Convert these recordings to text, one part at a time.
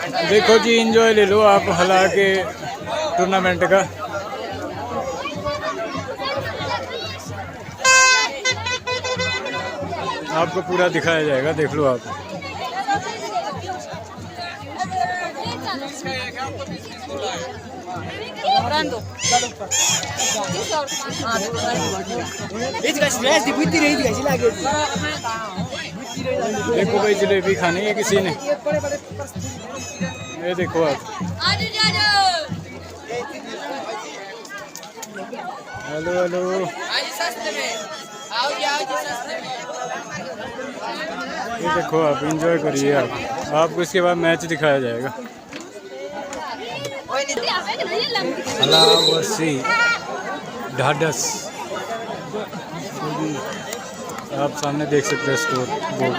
देखो जी, एंजॉय ले लो आप हला के टूर्नामेंट का। आपको पूरा दिखाया जाएगा, देख लो आप। देखो भाई, जलेबी खानी है किसी ने, ये देखो आप। हेलो हेलो, ये देखो आप, एंजॉय करिए आप। आपको इसके बाद मैच दिखाया जाएगा। हला वर्सी ढाढस, आप सामने देख सकते हैं स्कोर बोर्ड।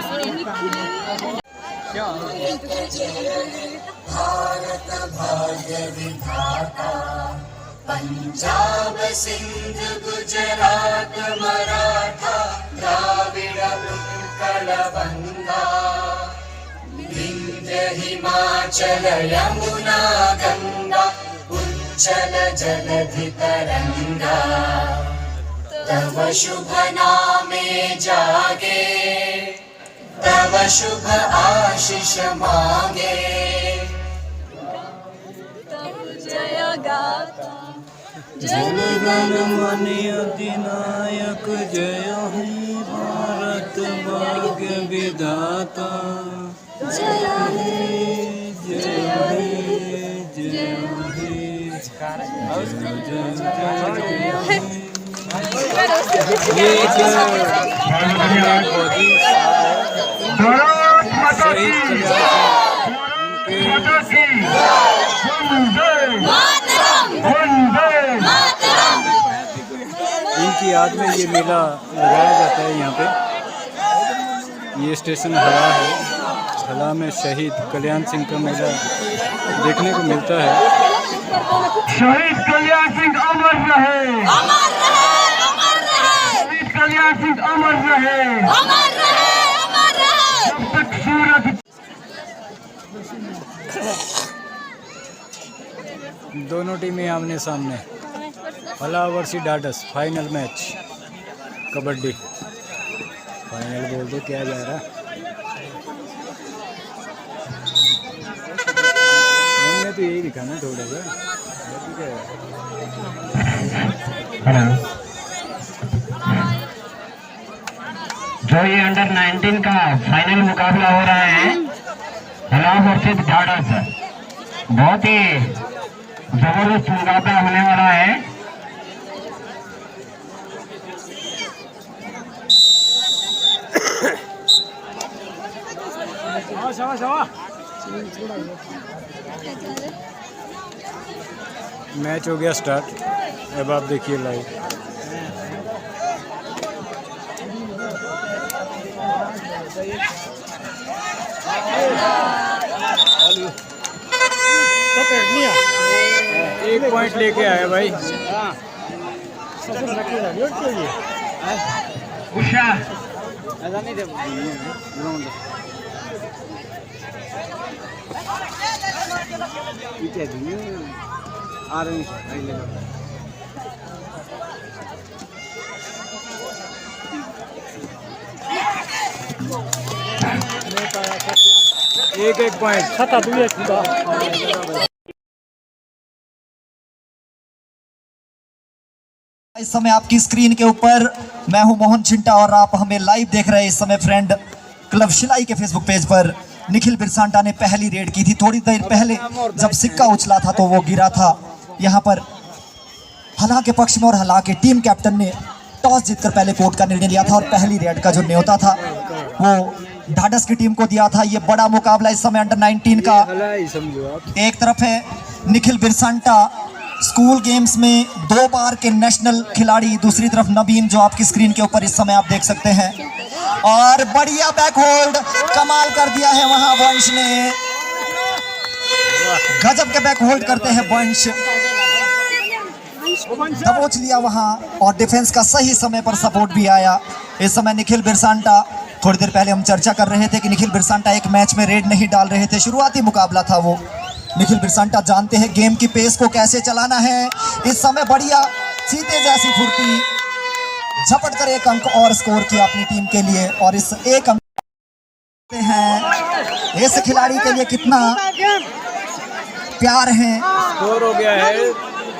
भारत भाग्य विधाता, पंजाब सिंध गुजरात मराठा द्राविड़ उत्कल बंगा, विंध्य हिमाचल यमुना गंगा उच्चल जलधि तरंगा, तव शुभ नामे जागे, तव शुभ आशीष मांगे, जय गाता जन गण मन अधिनायक, जय हे भारत भाग्य विधाता, जय हे जय हे जय हे इनकी याद में ये मेला लगाया जाता है यहाँ पे। ये स्टेशन हला है। हला में शहीद कल्याण सिंह का मेला देखने को मिलता है। शहीद कल्याण सिंह अमर रहे, अमर रहे, अमर रहे, शहीद कल्याण सिंह अमर रहे, अमर रहे, अमर रहे, जब तक सूरज। दोनों टीमें आमने सामने। हला वर्सी ढाढस, फाइनल मैच कबड्डी। फाइनल बोल दो, क्या जा रहा है। हमने तो यही दिखा ना थोड़ा सा। जो ये अंडर 19 का फाइनल मुकाबला हो रहा है हला वर्सेस ढाढस, बहुत ही जबरदस्त मुकाबला होने वाला है। मैच हो गया स्टार्ट, अब आप देखिए लाइव। एक पॉइंट लेके आया भाई। उषा एक पॉइंट। इस समय आपकी स्क्रीन के ऊपर मैं हूं मोहन चिंटा और आप हमें लाइव देख रहे हैं इस समय फ्रेंड क्लब शिलाई के फेसबुक पेज पर। निखिल बिरसांटा ने पहली रेड की थी थोड़ी देर पहले, जब सिक्का उछला था तो वो गिरा था। यहाँ पर हला के पक्ष में और हला के टीम कैप्टन ने टॉस जीतकर पहले कोर्ट का निर्णय लिया था और पहली रेड का जो न्योता था वो ढाढस की टीम को दिया था। ये बड़ा मुकाबला इस समय अंडर 19 का। एक तरफ है निखिल बिरसांटा, स्कूल गेम्स में 2 बार के नेशनल खिलाड़ी, दूसरी तरफ नबीन जो आपकी स्क्रीन के ऊपर इस समय आप देख सकते हैं। और बढ़िया बैक होल्ड कमाल कर दिया है वहां वंश ने, गजब के बैक होल्ड करते हैं वंश, दबोच लिया वहां और डिफेंस का सही समय पर सपोर्ट भी आया। इस समय निखिल बिरसांटा थोड़ी देर पहले हम चर्चा कर रहे थे कि निखिल बिरसांटा एक मैच में रेड नहीं डाल रहे थे, शुरुआती मुकाबला था वो। निखिल बिरसांटा जानते हैं गेम की पेस को कैसे चलाना है। इस समय बढ़िया चीते जैसी फुर्ती, झपट कर एक अंक और स्कोर किया अपनी टीम के लिए। और इस एक अंक हैं इस खिलाड़ी के लिए कितना प्यार है, स्कोर हो गया है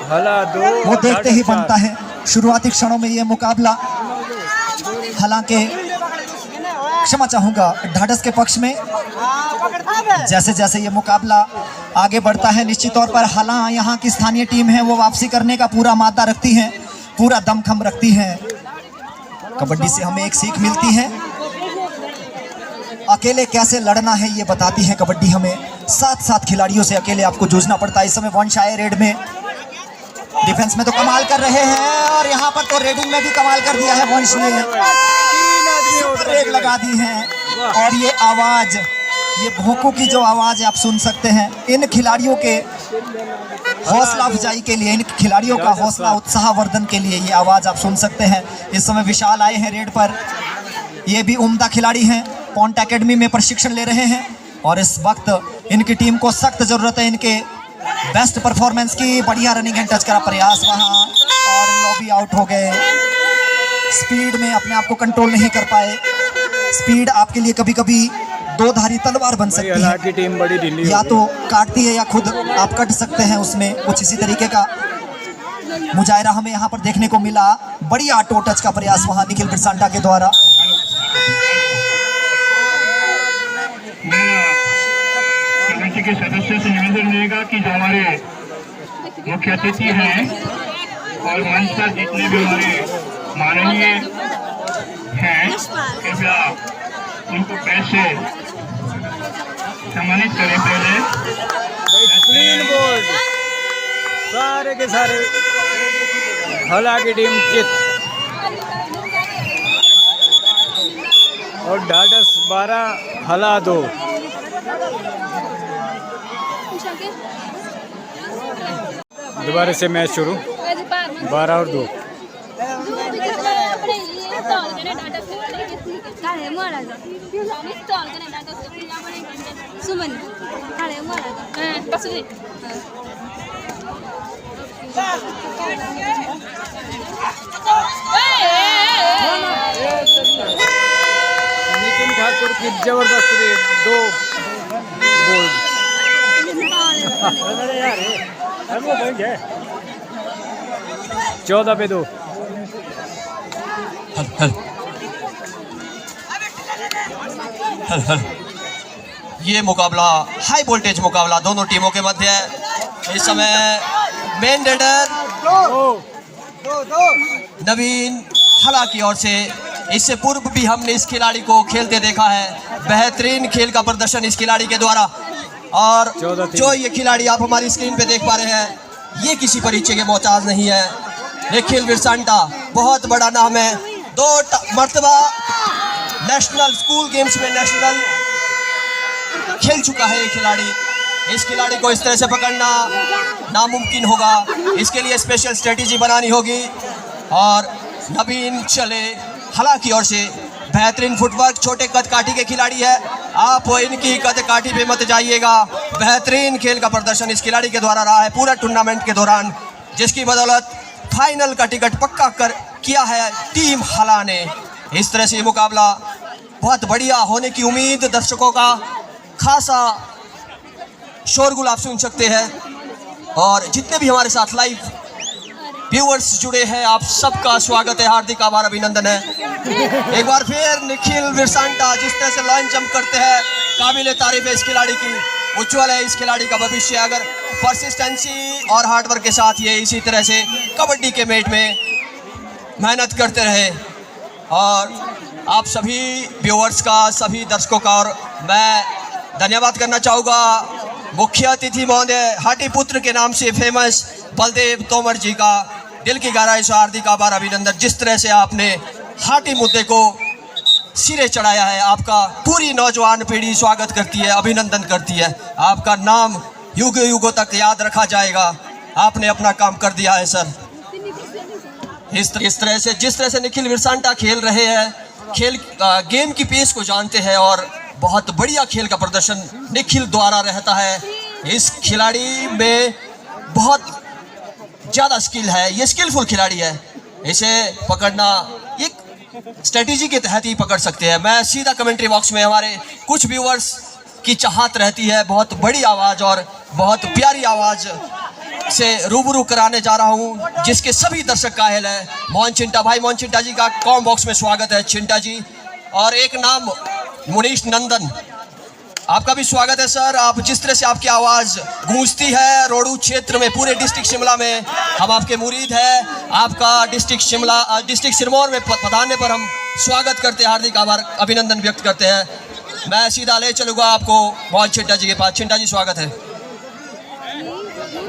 हला 2, वो देखते ही बनता है। शुरुआती क्षणों में ये मुकाबला हालांकि क्षमा चाहूंगा ढाढस के पक्ष में, जैसे जैसे ये मुकाबला आगे बढ़ता है निश्चित तौर पर हाला यहाँ की स्थानीय टीम है वो वापसी करने का पूरा मादा रखती है, पूरा दमखम रखती है। कबड्डी से हमें एक सीख मिलती है, अकेले कैसे लड़ना है ये बताती है कबड्डी हमें। 7 खिलाड़ियों से अकेले आपको जूझना पड़ता है। इस समय वंश आए रेड में, डिफेंस में तो कमाल कर रहे हैं और यहाँ पर तो रेडिंग में भी कमाल कर दिया है वंश ने, रेड लगा दी है। और ये आवाज, ये भोंकों की जो आवाज आप सुन सकते हैं, इन खिलाड़ियों के हौसला अफजाई के लिए, इन खिलाड़ियों का हौसला उत्साहवर्धन के लिए ये आवाज आप सुन सकते हैं। इस समय विशाल आए हैं रेड पर, ये भी उम्दा खिलाड़ी हैं, पॉन्ट एकेडमी में प्रशिक्षण ले रहे हैं और इस वक्त इनकी टीम को सख्त जरूरत है इनके बेस्ट परफॉर्मेंस की। बढ़िया रनिंग एंड टच का प्रयास वहां और लॉबी आउट हो गए। स्पीड में अपने आप को कंट्रोल नहीं कर पाए। स्पीड आपके लिए कभी कभी दो धारी तलवार बन सकती है, की टीम बड़ी ढीली या तो काटती है या खुद आप कट सकते हैं उसमें। कुछ इसी तरीके का मुजाहिरा हमें यहाँ पर देखने को मिला। बढ़िया टो टच का प्रयास वहां निखिल बिरसांटा के द्वारा। कमेटी के सदस्यों से निवेदन रहेगा कि जो हमारे मुख्य अतिथि हैं और मंच पर जितने भी हमारे माननीय हैं, कृपया उनको पैसे सम्मानित करें। पहले बेहतरीन बोर्ड, सारे के सारे हला की टीम जीत और ढाढस 12 हला 2। दोबारा से मैच शुरू, 12 और 2। नितिन ठाकुर की जबरदस्त रेड, 2 गोल। 14 पे 2। ये मुकाबला हाई वोल्टेज मुकाबला दोनों टीमों के मध्य है। इस समय मेन रेडर नवीन हला की ओर से, इससे पूर्व भी हमने इस खिलाड़ी को खेलते देखा है। बेहतरीन खेल का प्रदर्शन इस खिलाड़ी के द्वारा। और जो ये खिलाड़ी आप हमारी स्क्रीन पे देख पा रहे हैं, ये किसी परिचय के मोहताज नहीं है। निखिल बिरसांटा बहुत बड़ा नाम है, 2 मरतबा नेशनल स्कूल गेम्स में नेशनल खेल चुका है ये खिलाड़ी। इस खिलाड़ी को इस तरह से पकड़ना नामुमकिन होगा, इसके लिए स्पेशल स्ट्रेटेजी बनानी होगी। और नवीन चले हला की ओर से, बेहतरीन फुटवर्क, छोटे कद काठी के खिलाड़ी है, आप इनकी कद काठी पे मत जाइएगा। बेहतरीन खेल का प्रदर्शन इस खिलाड़ी के द्वारा रहा है पूरा टूर्नामेंट के दौरान, जिसकी बदौलत फाइनल का टिकट पक्का कर किया है टीम हला ने। इस तरह से ये मुकाबला बहुत बढ़िया होने की उम्मीद, दर्शकों का खासा शोरगुल आप सुन सकते हैं। और जितने भी हमारे साथ लाइव व्यूअर्स जुड़े हैं, आप सबका स्वागत है, हार्दिक आभार, अभिनंदन है। एक बार फिर निखिल बिरसांटा जिस तरह से लॉन्च जंप करते हैं, काबिल तारीफ है इस खिलाड़ी की, उज्ज्वल है इस खिलाड़ी का भविष्य। अगर परसिस्टेंसी और हार्डवर्क के साथ ये इसी तरह से कबड्डी के मैच में मेहनत करते रहे। और आप सभी व्यूअर्स का, सभी दर्शकों का और मैं धन्यवाद करना चाहूँगा मुख्य अतिथि महोदय हाटी पुत्र के नाम से फेमस बलदेव तोमर जी का दिल की गहराई से हार्दिक आभार, अभिनंदन। जिस तरह से आपने हाटी मुद्दे को सिरे चढ़ाया है, आपका पूरी नौजवान पीढ़ी स्वागत करती है, अभिनंदन करती है। आपका नाम युगों युगों तक याद रखा जाएगा, आपने अपना काम कर दिया है सर। इस तरह से जिस तरह से निखिल बिरसांटा खेल रहे हैं, गेम की पेस को जानते हैं और बहुत बढ़िया खेल का प्रदर्शन निखिल द्वारा रहता है। इस खिलाड़ी में बहुत ज़्यादा स्किल है, ये स्किलफुल खिलाड़ी है। इसे पकड़ना एक स्ट्रेटेजी के तहत ही पकड़ सकते हैं। मैं सीधा कमेंट्री बॉक्स में हमारे कुछ व्यूअर्स की चाहत रहती है बहुत बड़ी आवाज़ और बहुत प्यारी आवाज़ से रूबरू कराने जा रहा हूं, जिसके सभी दर्शक कायल है। मोहन चिंटा भाई, मोहन चिंटा जी का कॉम बॉक्स में स्वागत है। चिंटा जी और एक नाम मुनीश नंदन, आपका भी स्वागत है सर। आप जिस तरह से आपकी आवाज़ गूंजती है रोडू क्षेत्र में, पूरे डिस्ट्रिक्ट शिमला में, हम आपके मुरीद हैं। आपका डिस्ट्रिक्ट सिरमौर में पधारने पर हम स्वागत करते हैं, हार्दिक आभार अभिनंदन व्यक्त करते हैं। मैं सीधा ले चलूँगा आपको मोहन चिंटा जी के पास। चिंटा जी स्वागत है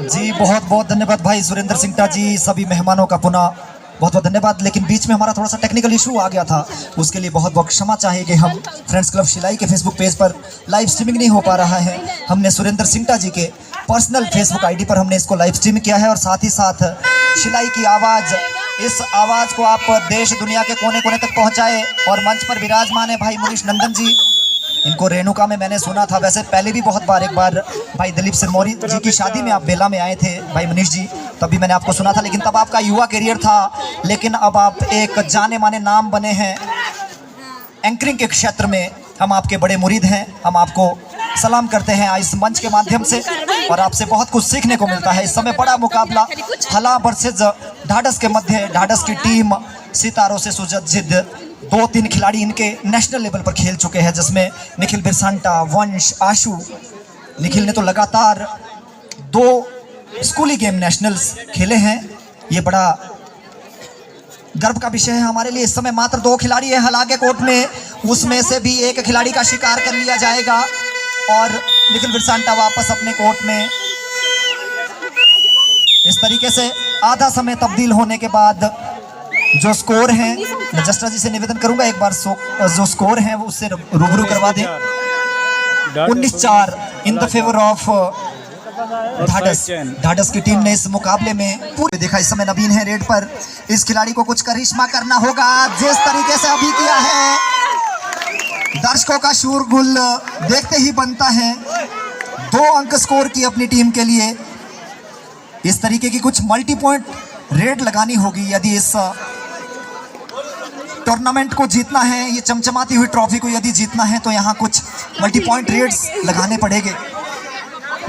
जी। बहुत बहुत धन्यवाद भाई सुरेंद्र सिंटा जी, सभी मेहमानों का पुनः बहुत बहुत धन्यवाद। लेकिन बीच में हमारा थोड़ा सा टेक्निकल इशू आ गया था, उसके लिए बहुत बहुत क्षमा चाहेंगे हम। फ्रेंड्स क्लब शिलाई के फेसबुक पेज पर लाइव स्ट्रीमिंग नहीं हो पा रहा है। हमने सुरेंद्र सिंटा जी के पर्सनल फेसबुक आईडी पर हमने इसको लाइव स्ट्रीम किया है और साथ ही साथ शिलाई की आवाज़, इस आवाज़ को आप देश दुनिया के कोने कोने तक पहुँचाए। और मंच पर विराजमान है भाई मुनीश नंदन जी, इनको रेणुका में मैंने सुना था, वैसे पहले भी बहुत बार, एक बार भाई दिलीप सिरमौरी जी की शादी में आप बेला में आए थे भाई मनीष जी, तभी मैंने आपको सुना था। लेकिन तब आपका युवा करियर था, लेकिन अब आप एक जाने माने नाम बने हैं एंकरिंग के क्षेत्र में। हम आपके बड़े मुरीद हैं, हम आपको सलाम करते हैं इस मंच के माध्यम से और आपसे बहुत कुछ सीखने को मिलता है। इस समय बड़ा मुकाबला हला वर्सेज ढाढस के मध्य, ढाढस की टीम सितारों से सुसज्जित 2-3 खिलाड़ी इनके नेशनल लेवल पर खेल चुके हैं, जिसमें निखिल बिरसांटा, वंश, आशु। निखिल ने तो लगातार 2 स्कूली गेम नेशनल्स खेले हैं, ये बड़ा गर्व का विषय है हमारे लिए। इस समय मात्र 2 खिलाड़ी है हला के कोर्ट में, उसमें से भी एक खिलाड़ी का शिकार कर लिया जाएगा और निखिल बिरसांटा वापस अपने कोर्ट में। इस तरीके से आधा समय तब्दील होने के बाद जो स्कोर है, मैं जस्टा जी से निवेदन करूंगा एक बार जो स्कोर है वो उससे रूबरू करवा दें। 19-4 इन द फेवर ऑफ ढाढस। ढाढस की टीम ने इस मुकाबले में पूरे देखा। इस समय नवीन है रेड पर, इस खिलाड़ी को कुछ करिश्मा करना होगा जिस तरीके से अभी किया है। दर्शकों का शोरगुल देखते ही बनता है। 2 अंक स्कोर की अपनी टीम के लिए। इस तरीके की कुछ मल्टी पॉइंट रेड लगानी होगी यदि इस टूर्नामेंट को जीतना है, ये चमचमाती हुई ट्रॉफी को यदि जीतना है, तो यहाँ कुछ मल्टी पॉइंट रेड्स लगाने पड़ेंगे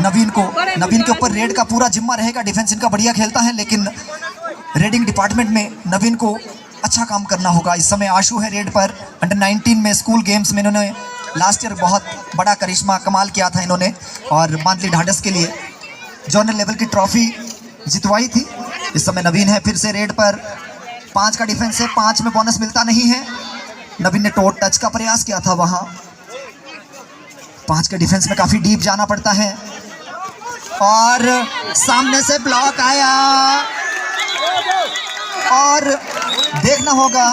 नवीन को। नवीन के ऊपर रेड का पूरा जिम्मा रहेगा। डिफेंस इनका बढ़िया खेलता है, लेकिन रेडिंग डिपार्टमेंट में नवीन को अच्छा काम करना होगा। इस समय आशु है रेड पर, अंडर 19 में स्कूल गेम्स में इन्होंने लास्ट ईयर बहुत बड़ा करिश्मा कमाल किया था इन्होंने और मांदली ढाढस के लिए जोनल लेवल की ट्रॉफी जितवाई थी। इस समय नवीन है फिर से रेड पर, 5 का डिफेंस है, 5 में बोनस मिलता नहीं है। नवीन ने टोट टच का प्रयास किया था, वहां 5 के डिफेंस में काफी डीप जाना पड़ता है और सामने से ब्लॉक आया और देखना होगा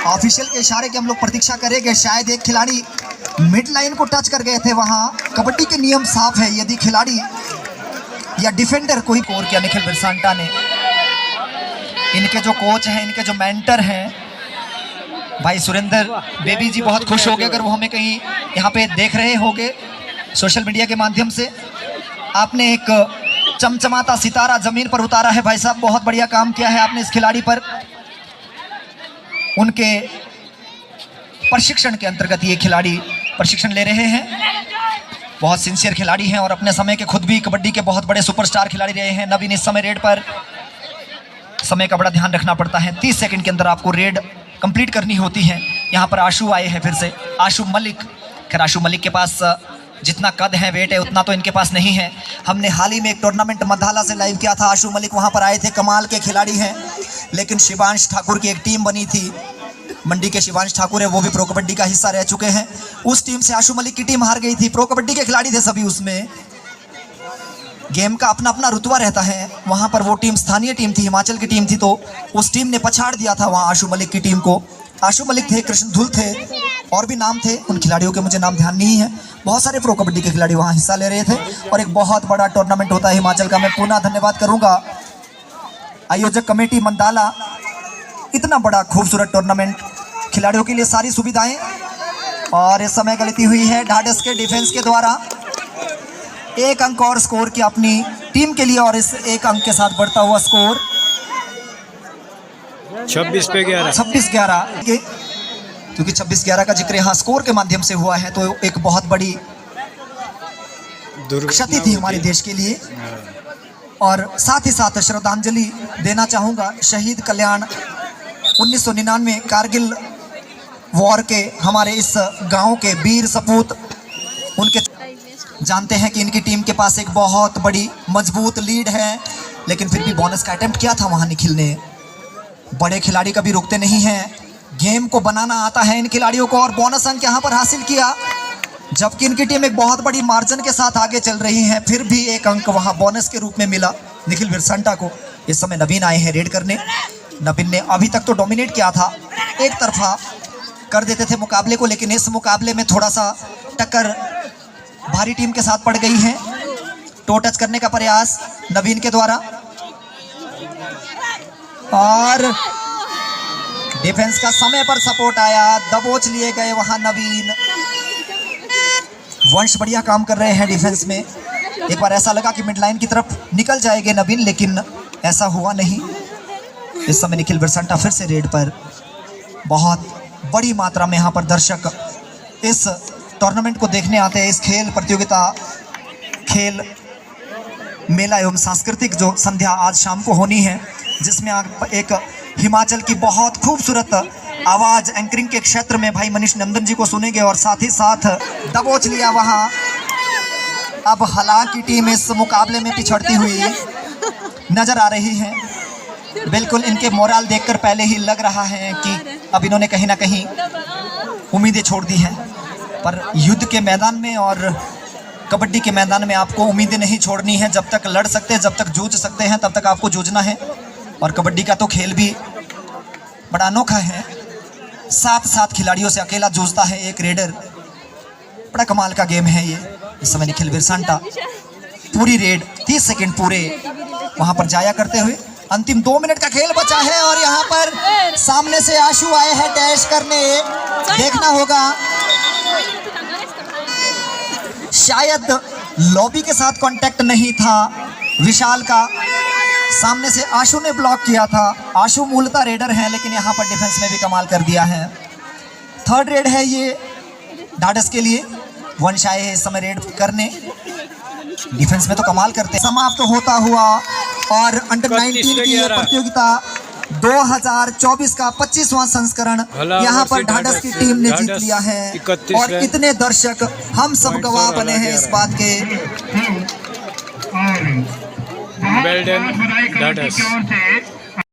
ऑफिशियल के इशारे की हम लोग प्रतीक्षा करेंगे। शायद एक खिलाड़ी मिड लाइन को टच कर गए थे। वहां कबड्डी के नियम साफ है, यदि खिलाड़ी या डिफेंडर कोई कोर किया निखिल बिरसांटा ने। इनके जो कोच हैं, इनके जो मेंटर हैं भाई सुरेंद्र बेबी जी, बहुत खुश हो गए अगर वो हमें कहीं यहाँ पे देख रहे होंगे सोशल मीडिया के माध्यम से। आपने एक चमचमाता सितारा जमीन पर उतारा है भाई साहब, बहुत बढ़िया काम किया है आपने इस खिलाड़ी पर। उनके प्रशिक्षण के अंतर्गत ये खिलाड़ी प्रशिक्षण ले रहे हैं। बहुत सिंसियर खिलाड़ी हैं और अपने समय के खुद भी कबड्डी के बहुत बड़े सुपरस्टार खिलाड़ी रहे हैं। नवीन इस समय रेड पर, समय का बड़ा ध्यान रखना पड़ता है, 30 सेकंड के अंदर आपको रेड कंप्लीट करनी होती है। यहाँ पर आशु आए हैं फिर से, आशु मलिक। खैर आशु मलिक के पास जितना कद है, वेट है, उतना तो इनके पास नहीं है। हमने हाल ही में एक टूर्नामेंट मधाला से लाइव किया था, आशु मलिक वहाँ पर आए थे, कमाल के खिलाड़ी हैं। लेकिन शिवांश ठाकुर की एक टीम बनी थी, मंडी के शिवांश ठाकुर है, वो भी प्रो कबड्डी का हिस्सा रह चुके हैं। उस टीम से आशु मलिक की टीम हार गई थी। प्रो कबड्डी के खिलाड़ी थे सभी, उसमें गेम का अपना अपना रुतबा रहता है। वहाँ पर वो टीम स्थानीय टीम थी, हिमाचल की टीम थी, तो उस टीम ने पछाड़ दिया था वहाँ आशु मलिक की टीम को। आशु मलिक थे, कृष्ण धुल थे, और भी नाम थे उन खिलाड़ियों के, मुझे नाम ध्यान नहीं है। बहुत सारे प्रो कबड्डी के खिलाड़ी वहाँ हिस्सा ले रहे थे और एक बहुत बड़ा टूर्नामेंट होता है हिमाचल का। मैं पुनः धन्यवाद करूँगा आयोजक कमेटी मंडाला, इतना बड़ा खूबसूरत टूर्नामेंट खिलाड़ियों के लिए सारी सुविधाएं। और इस समय गलती हुई है ढाढस के डिफेंस के द्वारा। 1 अंक और स्कोर किया अपनी टीम के लिए और इस 1 अंक के साथ बढ़ता हुआ स्कोर 26-11 26-11 क्योंकि 26-11 का जिक्र यहाँ स्कोर के माध्यम से हुआ है, तो एक बहुत बड़ी क्षति थी हमारे देश के लिए। और साथ ही साथ श्रद्धांजलि देना चाहूँगा शहीद कल्याण 1999 कारगिल वॉर के हमारे इस गांव के वीर सपूत। उनके जानते हैं कि इनकी टीम के पास एक बहुत बड़ी मजबूत लीड है, लेकिन फिर भी बोनस का अटेम्प्ट किया था वहाँ निखिल ने। बड़े खिलाड़ी कभी रुकते नहीं हैं, गेम को बनाना आता है इन खिलाड़ियों को, और बोनस अंक यहाँ पर हासिल किया। जबकि इनकी टीम एक बहुत बड़ी मार्जिन के साथ आगे चल रही है, फिर भी 1 अंक वहाँ बोनस के रूप में मिला निखिल बिरसंटा को। इस समय नवीन आए हैं रेड करने। नवीन ने अभी तक तो डोमिनेट किया था, एक तरफा कर देते थे मुकाबले को, लेकिन इस मुकाबले में थोड़ा सा टक्कर भारी टीम के साथ पड़ गई है। टो टच करने का प्रयास नवीन के द्वारा और डिफेंस का समय पर सपोर्ट आया, दबोच लिए गए वहां नवीन। वंश बढ़िया काम कर रहे हैं डिफेंस में। एक बार ऐसा लगा कि मिड लाइन की तरफ निकल जाएंगे नवीन, लेकिन ऐसा हुआ नहीं। इस समय निखिल बिरसंटा फिर से रेड पर। बहुत बड़ी मात्रा में यहाँ पर दर्शक इस टूर्नामेंट को देखने आते हैं। इस खेल प्रतियोगिता, खेल मेला एवं सांस्कृतिक जो संध्या आज शाम को होनी है, जिसमें आप एक हिमाचल की बहुत खूबसूरत आवाज़ एंकरिंग के क्षेत्र में भाई मनीष नंदन जी को सुनेंगे, और साथ ही साथ दबोच लिया वहाँ। अब हालांकि टीम इस मुकाबले में पिछड़ती हुई नजर आ रही है। बिल्कुल इनके मोराल देखकर पहले ही लग रहा है कि अब इन्होंने कहीं ना कहीं उम्मीदें छोड़ दी हैं। पर युद्ध के मैदान में और कबड्डी के मैदान में आपको उम्मीदें नहीं छोड़नी है। जब तक लड़ सकते हैं, जब तक जूझ सकते हैं, तब तक आपको जूझना है। और कबड्डी का तो खेल भी बड़ा अनोखा है। 7 खिलाड़ियों से अकेला जूझता है एक रेडर। बड़ा कमाल का गेम है ये। इस समय निखिल बिरसंटा पूरी रेड 30 सेकंड पूरे वहां पर जाया करते हुए। अंतिम 2 मिनट का खेल बचा है और यहाँ पर सामने से आशु आए हैं डैश करने। देखना होगा, शायद लॉबी के साथ कांटेक्ट नहीं था विशाल का। सामने से आशु ने ब्लॉक किया था। आशु मूलतः रेडर है, लेकिन यहाँ पर डिफेंस में भी कमाल कर दिया है। 3rd रेड है ये ढाढस के लिए। वंश आए हैं इस समय रेड करने। डिफेंस में तो कमाल करते। समाप्त होता हुआ और अंडर 19 की प्रतियोगिता 2024 का 25वां संस्करण यहाँ पर ढाढस की टीम ने जीत लिया है। और इतने दर्शक हम सब गवाह बने हैं इस बात के। Well done ढाढस।